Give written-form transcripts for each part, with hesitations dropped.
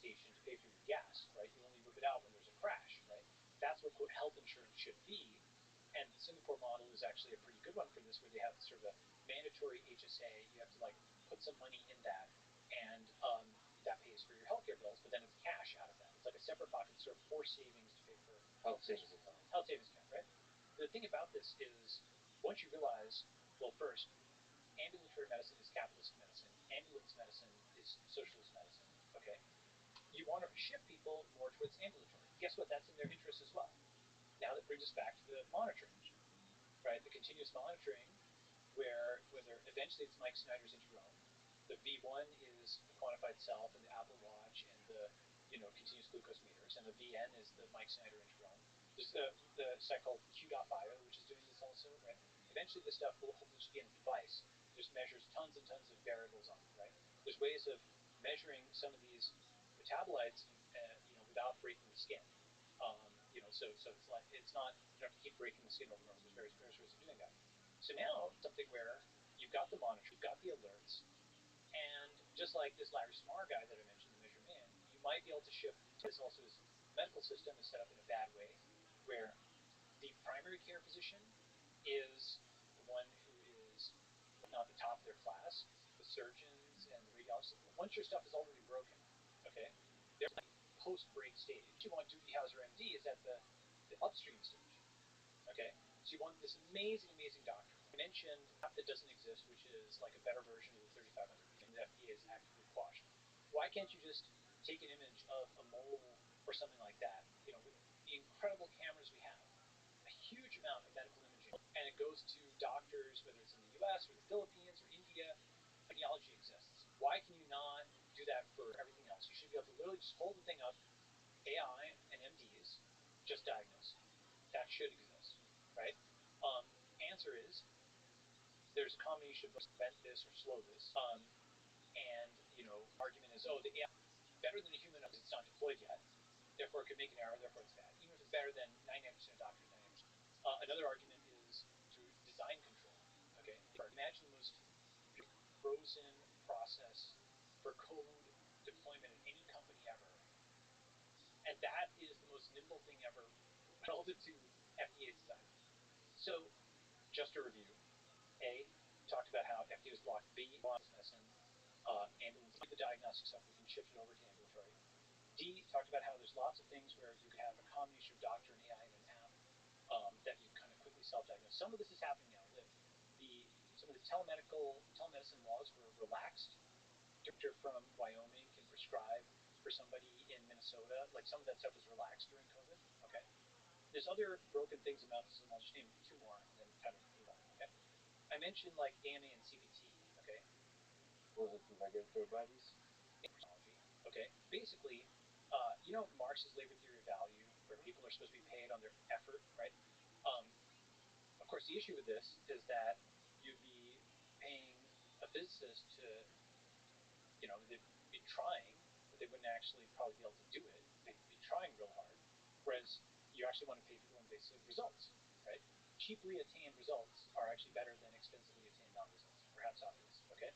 station to pay for your gas, right? You only whip it out when there's a crash, right? That's what quote health insurance should be. And the Singapore model is actually a pretty good one for this, where they have sort of a mandatory HSA. You have to like put some money in that, and that pays for your healthcare bills. But then it's cash out of that. It's like a separate bucket, sort of forced savings to pay for health savings account. Health savings account, right? The thing about this is, once you realize, well, first, ambulatory medicine is capitalist medicine. Ambulance medicine is socialist medicine. Okay, you want to shift people more towards ambulatory. Guess what? That's in their interest as well. Now that brings us back to the monitoring, right? The continuous monitoring, where whether eventually it's Mike Snyder's Interrome, the V1 is the quantified self and the Apple Watch and the continuous glucose meters, and the VN is the Mike Snyder Interrome. There's the site called Q.bio, which is doing this also, right? Eventually this stuff will just be in a device. Just measures tons and tons of variables on it, right? There's ways of measuring some of these metabolites, without breaking the skin. So it's like it's not, you don't have to keep breaking the skin over and over. There's various ways of doing that. So now something where you've got the monitor, you've got the alerts, and just like this Larry Smarr guy that I mentioned, the Measure Man, you might be able to shift. This also is medical system is set up in a bad way, where the primary care physician is the one who is not the top of their class. The surgeons and the radiologists, once your stuff is already broken, okay, there's like post-break stage. You want Doogie Howser MD is at the upstream stage, okay? So you want this amazing doctor. I mentioned app that doesn't exist, which is like a better version of the 3500, and the FDA is actively quashed. Why can't you just take an image of a mole or something like that? With the incredible cameras we have, a huge amount of medical imaging, and it goes to doctors, whether it's in the US or the Philippines or India. Radiology exists. Why can you not do that for everything else? You should be able to literally just hold the thing up, AI and MDs, just diagnose. That should exist, right? Answer is, there's a combination of prevent this or slow this, and argument is, the AI is better than a human because it's not deployed yet, therefore it could make an error, therefore it's bad, even if it's better than 99% of doctors, 99%. Another argument is to design control, okay? Imagine the most frozen process for code deployment in any company ever, and that is the most nimble thing ever relative to FDA design. So, just a review. A, talked about how FDA was blocked. B, medicine, ambulance, the diagnostic stuff, we can shift it over to ambulatory. D, talked about how there's lots of things where you could have a combination of doctor and AI in an app that you kind of quickly self-diagnose. Some of this is happening now. Some of the telemedicine laws were relaxed. A doctor from Wyoming can prescribe for somebody in Minnesota. Like some of that stuff was relaxed during COVID. Okay. There's other broken things about this, and I'll just name two more and then kind of move on. Okay. I mentioned like AMA and CBT. Okay. Was it the regulatory bodies? Okay. Basically, Marx's labor theory of value, where people are supposed to be paid on their effort, right? Of course, the issue with this is that you'd be paying a physicist to, they'd be trying, but they wouldn't actually probably be able to do it. They'd be trying real hard, whereas you actually want to pay people on the basis of results, right? Cheaply attained results are actually better than expensively attained non-results. Perhaps obvious, okay?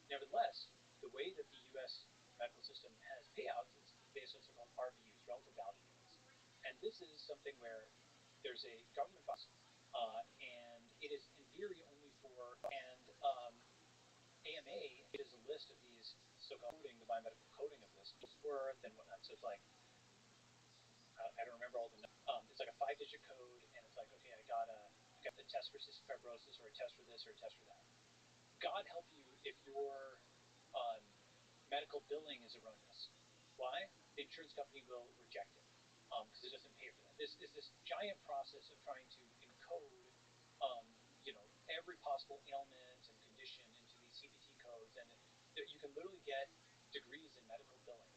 Nevertheless, the way that the U.S. medical system has payouts is based on so-called RVUs, relative value units. And this is something where there's a government bus, and it is in theory only for, and AMA is a list of these so-called coding, the biomedical coding of this, worth and whatnot. So it's like, I don't remember all the numbers. It's like a 5-digit code, and it's like, okay, I got the test for cystic fibrosis, or a test for this, or a test for that. God help you if your medical billing is erroneous. Why? The insurance company will reject it because it doesn't pay for that. This is this giant process of trying to encode, every possible ailment and condition into these CPT codes, and you can literally get degrees in medical billing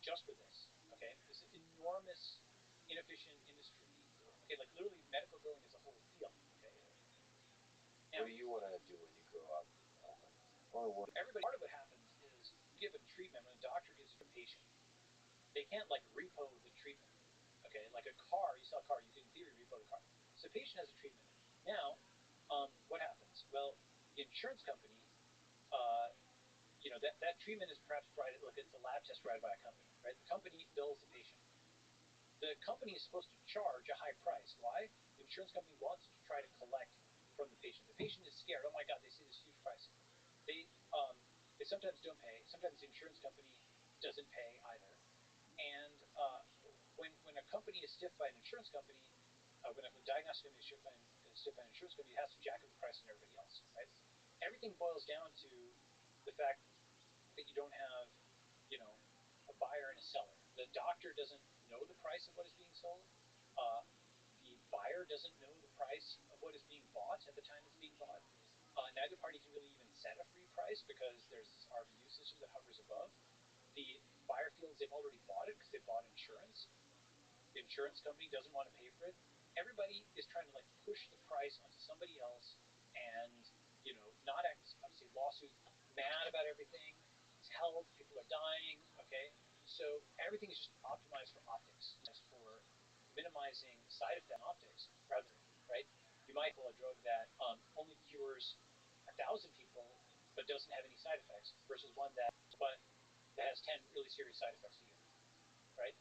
just for this. Okay, this is enormous, inefficient industry. Okay, like literally, medical billing is a whole field. Okay. Now, what do you want to do when you grow up? Or what? Everybody, part of what happens is you give a treatment when a doctor gives it to a patient. They can't like repo the treatment. Okay, like a car, you sell a car, you can in theory repo the car. So the patient has a treatment. Now, what happens? Well, the insurance company, that treatment is perhaps provided. Look, it's a lab test provided by a company, right? The company bills the patient. The company is supposed to charge a high price. Why? The insurance company wants to try to collect from the patient. The patient is scared. Oh my God, they see this huge price. They they sometimes don't pay. Sometimes the insurance company doesn't pay either. And when a company is stiffed by an insurance company, when a diagnostic company is stiffed by an insurance company, it has to jack up the price on everybody else, right? Everything boils down to the fact that you don't have, you know, a buyer and a seller. The doctor doesn't know the price of what is being sold. Uh, the buyer doesn't know the price of what is being bought at the time it's being bought. Neither party can really even set a free price because there's this RVU system that hovers above. The buyer feels they've already bought it because they bought insurance. The insurance company doesn't want to pay for it. Everybody is trying to like push the price onto somebody else, and not obviously lawsuits, mad about everything. It's held, people are dying. Okay, so everything is just optimized for optics, for minimizing side effect optics, rather, right? You might call a drug that only cures 1,000 people but doesn't have any side effects versus one that has 10 really serious side effects a year, right?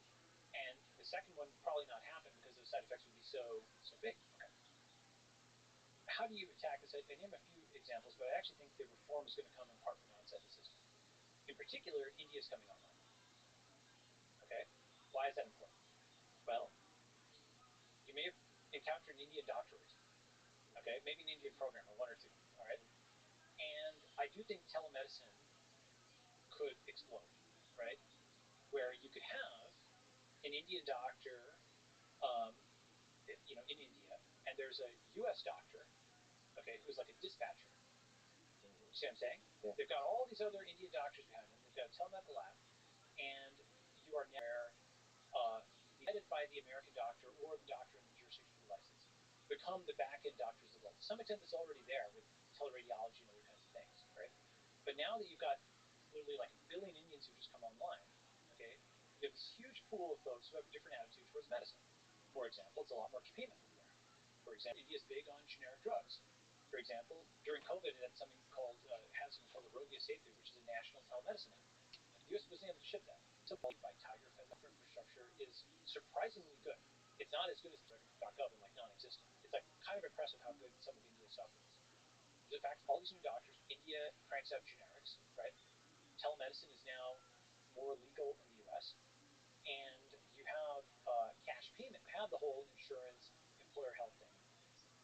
And the second one would probably not happen because those side effects would be so big. Okay. How do you attack this? I name a few examples, but I actually think the reform is going to come in part from outside the system. In particular, India is coming online. Okay. Why is that important? Well, you may have encountered an Indian doctor recently. Okay, maybe an Indian programmer, one or two. All right. And I do think telemedicine could explode, right? Where you could have an Indian doctor, um, in India, and there's a U.S. doctor, okay, who's like a dispatcher. You see what I'm saying? Yeah. They've got all these other Indian doctors behind them. They've got a telemedical app, and you are now headed by the American doctor or the doctor in the jurisdiction you're licensed, become the back-end doctors of the world. To some extent, it's already there with teleradiology and other kinds of things, right? But now that you've got literally like 1 billion Indians who just come online, okay, you have this huge pool of folks who have a different attitude towards medicine. For example, it's a lot more payment will be there. For example, India is big on generic drugs. For example, during COVID, it had something called Arogya Setu, which is a national telemedicine app. The U.S. wasn't able to ship that. So by Tiger Federal infrastructure is surprisingly good. It's not as good as .gov and like non-existent. It's like kind of impressive how good some of India's software is. The fact all these new doctors, India cranks out generics, right? Telemedicine is now more legal in the U.S. And you have cash payment. You have the whole insurance employer health thing.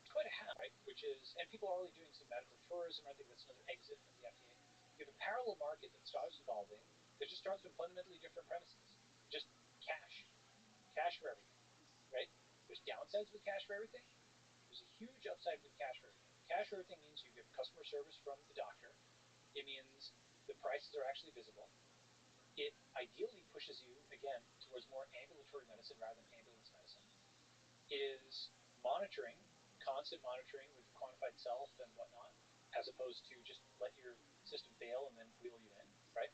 It's quite a hack, right? Which is, and people are already doing some medical tourism. I think that's another exit from the FDA. You have a parallel market that starts evolving. That just starts with fundamentally different premises. Just cash for everything, right? There's downsides with cash for everything. There's a huge upside with cash for everything. Cash for everything means you get customer service from the doctor. It means the prices are actually visible. It ideally pushes you, again, towards more ambulatory medicine rather than ambulance medicine. It is monitoring, constant monitoring with quantified self and whatnot, as opposed to just let your system fail and then wheel you in, right?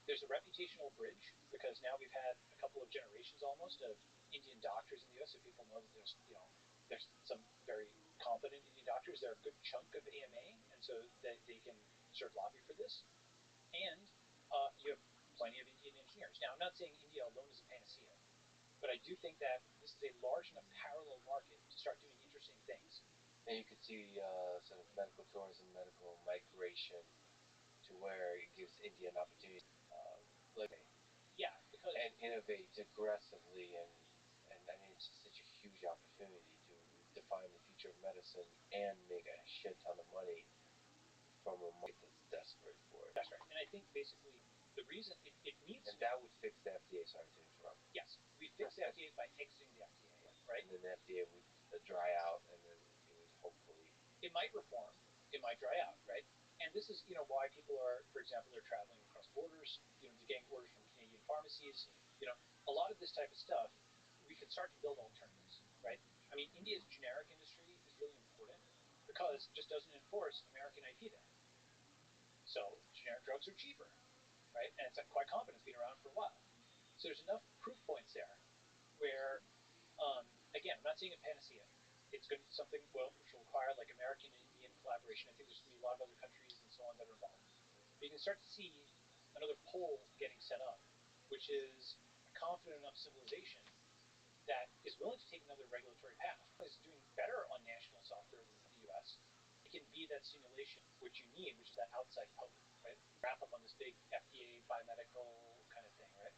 There's a reputational bridge because now we've had a couple of generations almost of Indian doctors in the U.S. So people know that there's some very competent Indian doctors. They're a good chunk of AMA, and so they can sort of lobby for this. And you have plenty of Indian engineers. Now, I'm not saying India alone is a panacea, but I do think that this is a large enough parallel market to start doing interesting things. And you could see sort of medical tourism, medical migration to where it gives India an opportunity, because and innovate aggressively, and I mean it's just such a huge opportunity to define the future of medicine and make a shit ton of money from a market that's desperate for it. That's right, and I think basically the reason it needs, and that would fix the FDA. Sorry to interrupt. Yes, we fix the FDA by exiting the FDA, right? And then the FDA would dry out, and then it would hopefully. It might reform. It might dry out, right? And this is, why people are, for example, they're traveling across borders. They're getting orders from Canadian pharmacies. A lot of this type of stuff, we can start to build alternatives, right? I mean, India's generic industry is really important because it just doesn't enforce American IP there. So generic drugs are cheaper, right? And it's quite common. It's been around for a while. So there's enough proof points there where, again, I'm not saying a panacea. It's going to be something, which will require like American and Indian collaboration. I think there's going to be a lot of other countries and so on that are involved. But you can start to see another pole getting set up, which is a confident enough civilization that is willing to take another regulatory path. Is doing better on national software than the US. It can be that simulation which you need, which is that outside code, right? Wrap up on this big FDA biomedical kind of thing, right?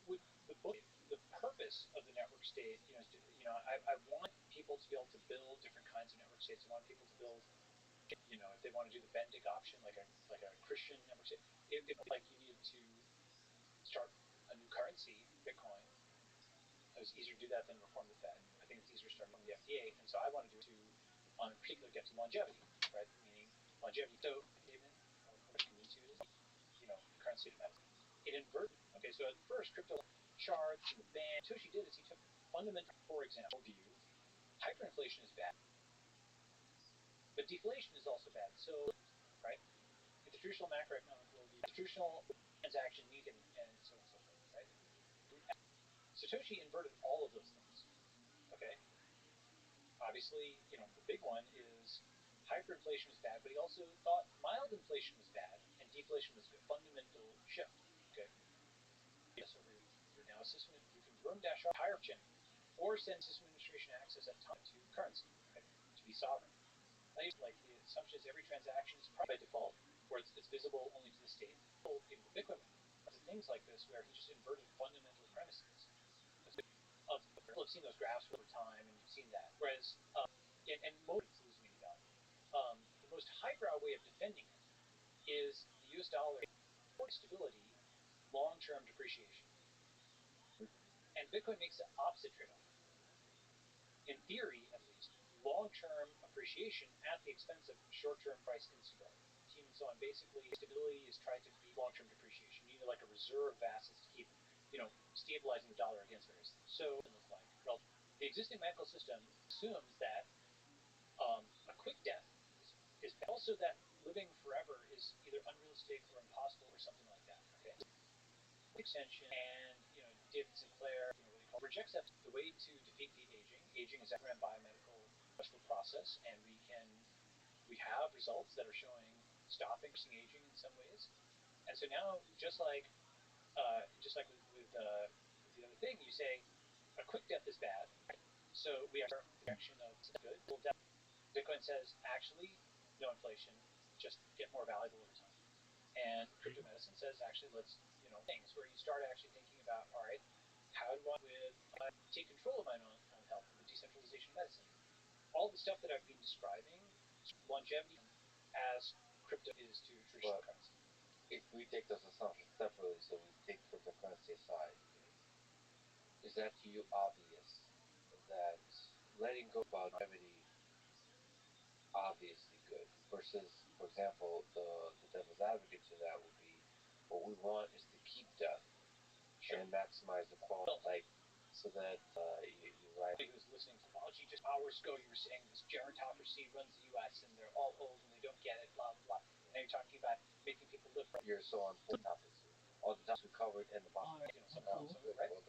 With the purpose of the network state, I want people to be able to build different kinds of network states. I want people to build, if they want to do the Bendic option, like a Christian network state. If like you needed to start a new currency, Bitcoin, it was easier to do that than reform the Fed. I think it's easier to start from the FDA, and so I want to do it to, in particular, get to longevity, right? Meaning longevity. So even into it is, currency to medicine. It inverted. Okay, so at first, crypto shards and the ban. Satoshi did is he took fundamental, for example, view. Hyperinflation is bad, but deflation is also bad. So, right, in the traditional macroeconomic worldview, traditional transaction need and so on and so forth, right? Satoshi inverted all of those things. Okay, obviously, the big one is hyperinflation was bad, but he also thought mild inflation was bad and deflation was good. Fundamental shift. Okay, yes, over now a system you can room dash off higher chain or send system administration access at time to currency, right, to be sovereign. Like the assumption is every transaction is by default, or it's visible only to the state. In Bitcoin, things like this where he just inverted fundamental premises. People have seen those graphs over time, and you've seen that. Whereas, and most is losing any value. The most highbrow way of defending it is the U.S. dollar for stability, long-term depreciation, and Bitcoin makes the opposite trade-off. In theory, at least, long-term appreciation at the expense of short-term price instability. And so on. Basically, stability is tried to be long-term depreciation. You need like a reserve of assets to keep, stabilizing the dollar against various things. So, it look like the existing medical system assumes that a quick death is also that living forever is either unrealistic or impossible or something like that. Okay. Extension and David Sinclair, what they call rejects that the way to defeat the aging. Aging is a biomedical process, and we have results that are showing stopping aging in some ways. And so now, just like with the other thing, you say a quick death is bad. So we have a projection of good. Well, Bitcoin says actually no inflation, just get more valuable over time. And crypto medicine says actually let's things where you start actually thinking about, all right, how do I take control of my own health with the decentralization of medicine? All the stuff that I've been describing, longevity as crypto is to traditional currency. If we take those assumptions separately, so we take cryptocurrency aside, is that to you obvious that letting go of longevity obviously good versus, for example, the devil's advocate to that would be what we want is to keep death and maximize the quality, so that you're right. Who was listening to apology just hours ago, you were saying this gerontocracy runs the U.S. and they're all old and they don't get it, blah blah blah. Now you're talking about making people live for years. So on four topics, all the topics we covered and the bottom. Right?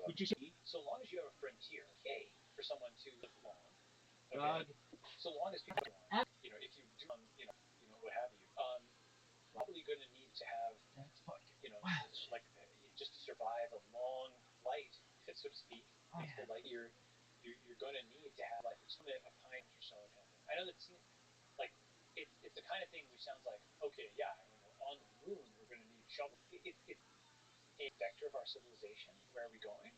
Would you say so long as you have a frontier, okay, for someone to live long, okay, so long as people want, if you do, what have you, probably going to need to have, like just to survive a long flight, so to speak. Like you're going to need to have like a pint or so kind of thing. I know that seems like it's the kind of thing which sounds like okay, yeah, on the moon we're going to need shovels. It's a vector of our civilization. Where are we going?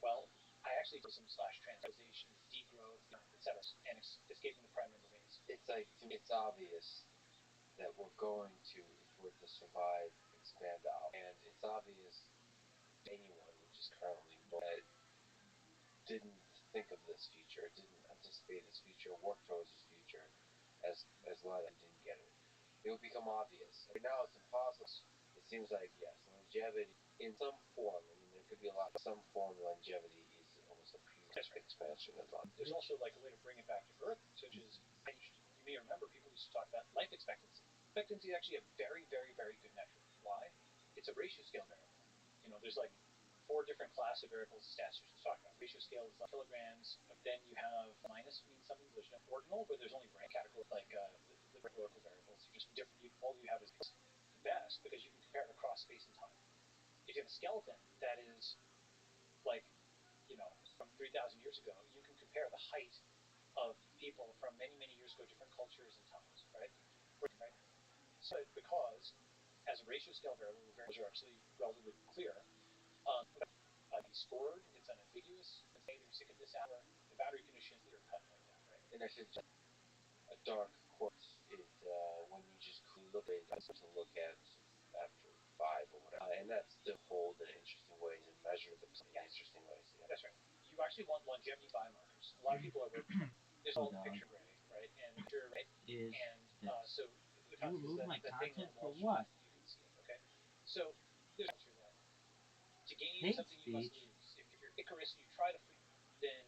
Well, I actually do some /translation, degrowth, etc., and escaping the prime number base. It's like, to me, it's obvious that we're going to, if we're to survive, expand out, and it's obvious anyone which is currently that didn't think of this future, didn't anticipate this future, work towards this future, as a lot of them didn't get it. It would become obvious. Right now, it's impossible. It seems like, yes, longevity in some form. I mean, there could be a lot. Some form of longevity is almost a pure expansion of life. There's also like a way to bring it back to earth, such as you may remember people used to talk about life expectancy. Expectancy is actually a very, very, very good metric. Why? It's a ratio scale variable. There's like 4 different class of variables statisticians talk about. Ratio scale is like kilograms, but then you have minus means something there's no ordinal, where there's only rank category like the local variables. You're just different. All you have is best because you can compare it across space and time. If you have a skeleton that is like, from 3,000 years ago, you can compare the height of people from many, many years ago, different cultures and times, right? Right? So because as a ratio scale variable, the variables are actually relatively clear. Be scored, it's unambiguous. And say you stick at this hour, the boundary conditions that are cut like that, right? And I said a dark quartz is when you just look at it to look at after 5 or whatever, and that's still hold in interesting ways and measure them in interesting ways. Yeah. That's right. You actually want longevity biomarkers. A lot of people are working. There's all the picture gray, right? And the picture right, and so the concept is that the thing on the wall what? You can see it. Okay, so there's a culture that to gain something you must lose. If you're Icarus and you try to fly, then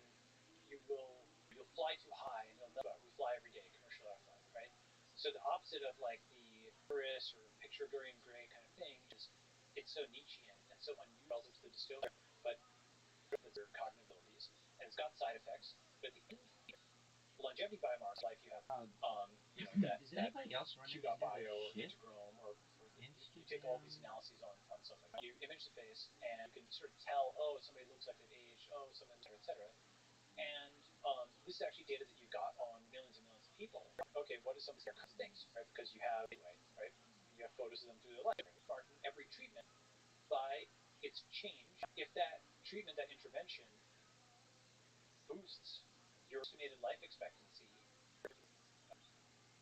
you'll fly too high and you'll know about. We fly every day, commercial airflight, right? So the opposite of like the Icarus or picture Dorian Gray kind of thing is it's so Nietzschean and so unusual to the dystopia, but their cognitive abilities, and it's got side effects. But the longevity biomarkers, life you have, that is anybody else running into Q.bio or shit? Integrom or you take all these analyses on something. You image the face, and you can sort of tell, oh, somebody looks like they've aged, oh, somebody, etc. And this is actually data that you got on millions and millions of people. Okay, what are some of their things, right? Because you have, anyway, right? You have photos of them through their life. Marking every treatment by its change. If that treatment, that intervention, boosts your estimated life expectancy,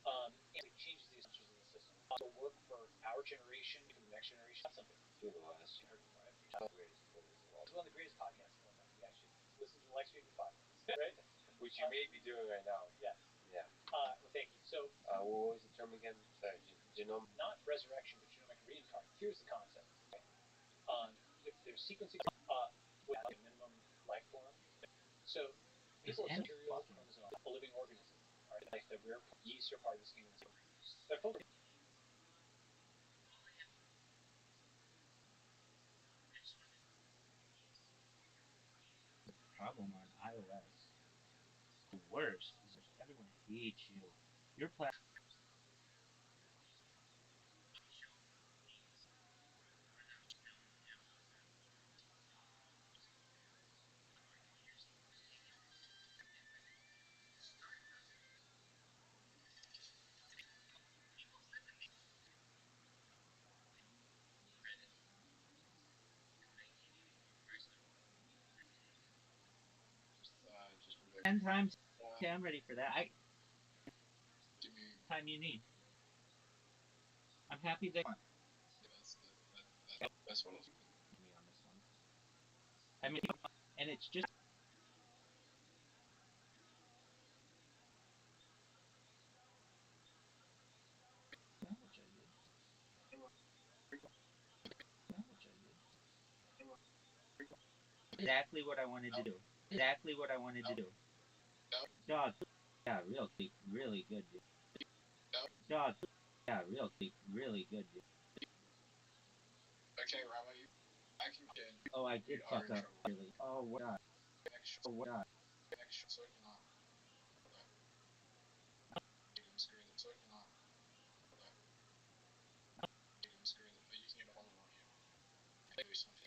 and it changes the assumptions of the system. It will work for our generation, for the next generation. That's something. Through the last year. It's one of the greatest podcasts going on. You guys should listen to the Life Streaming podcast, right? Which you may be doing right now. Yes. Yeah. Well, thank you. So, what was the term again? Sorry, genome. Not resurrection, but genomic reincarnation. Here's the concept. Okay? There's sequencing with a minimum life form. So, people are material chromosome, a living organism. All right, like the rare yeast are part of this kingdom. They're full. Problem on iOS. The worst is everyone hates you. Your platform. Just 10 times. Okay, I'm ready for that. give me. Time you need. I'm happy that. That's what I was. Me on this one. I mean, and it's just. Exactly what I wanted to do. Exactly what I wanted to do. Dog. Yeah, really good. Dude. Dog. Yeah, really good. Dude. Okay, Rabbi, I can get. Oh, I did fuck up. Really. Oh, what? Extra, Oh, what? extra, so I cannot. Screen, so I cannot. Screen, but you can get a hold on you. Maybe something.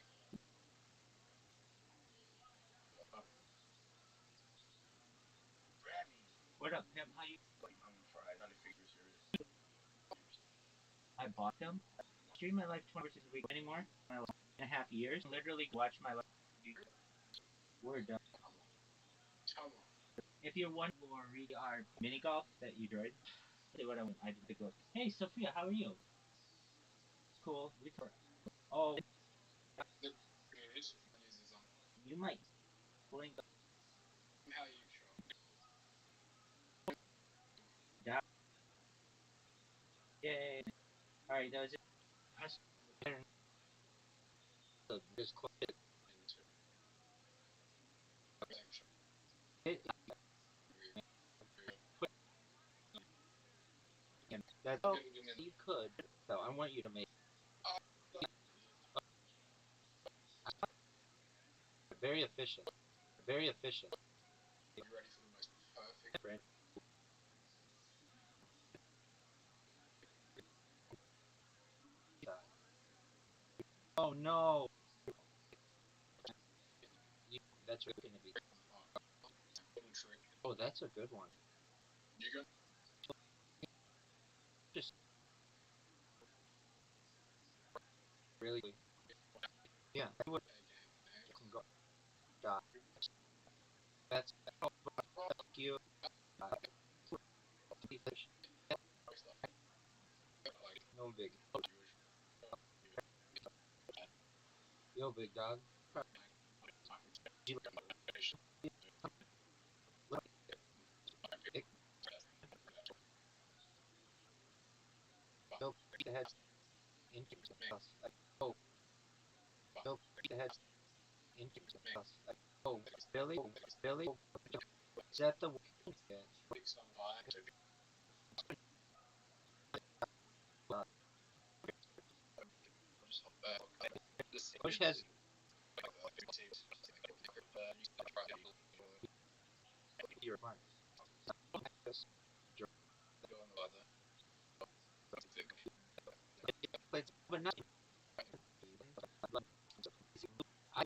What up, Pim? How you? I'm fried. Not a figure serious. I bought them. Stream my life 20 hours a week anymore. My life 1.5 years. Literally watch my life. We're done. Come on. If you're one more read our mini golf that you joined, what I did to go. Hey, Sophia, how are you? Cool. Oh, The creators uses you might blink. how you show. Down. Yay. All right, that was it. So just close it. That's oh, you could. So I want you to make very efficient. Very efficient. You ready for the most perfect? Oh no! That's going to be. Trick. Oh, that's a good one. You go. Just really. Yeah, I would go. God, that's you. Fish. No big. Yo, big dog. Yo, the head into us. Oh, yo, the head into us. Oh, Billy, Billy. Is that the one? Yeah. Which has your mind? But not. I